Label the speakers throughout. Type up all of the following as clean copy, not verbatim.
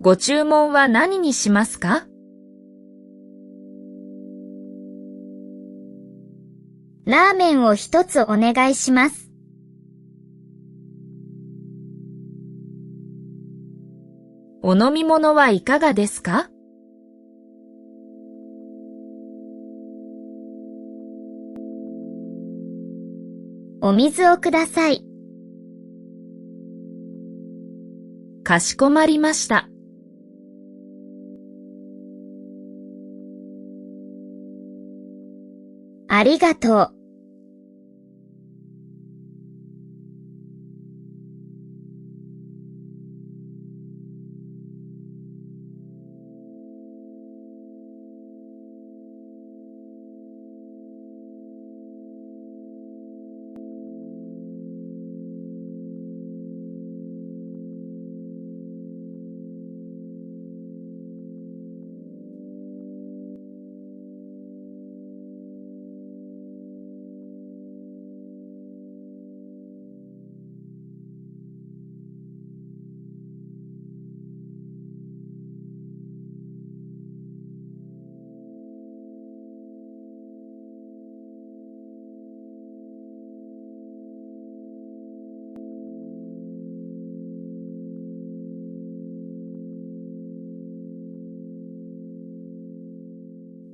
Speaker 1: ご注文は何にしますか？
Speaker 2: ラーメンを一つお願いします。
Speaker 1: お飲み物はいかがですか？
Speaker 2: お水をください。
Speaker 1: かしこまりました。
Speaker 2: ありがとう。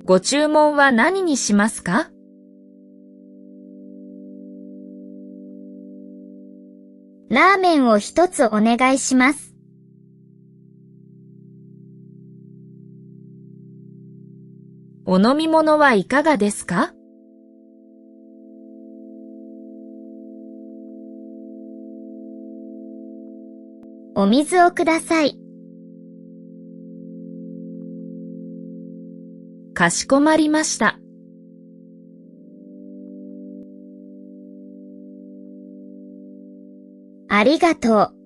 Speaker 1: ご注文は何にしますか？
Speaker 2: ラーメンを一つお願いします。
Speaker 1: お飲み物はいかがですか？
Speaker 2: お水をください。
Speaker 1: かしこまりました。
Speaker 2: ありがとう。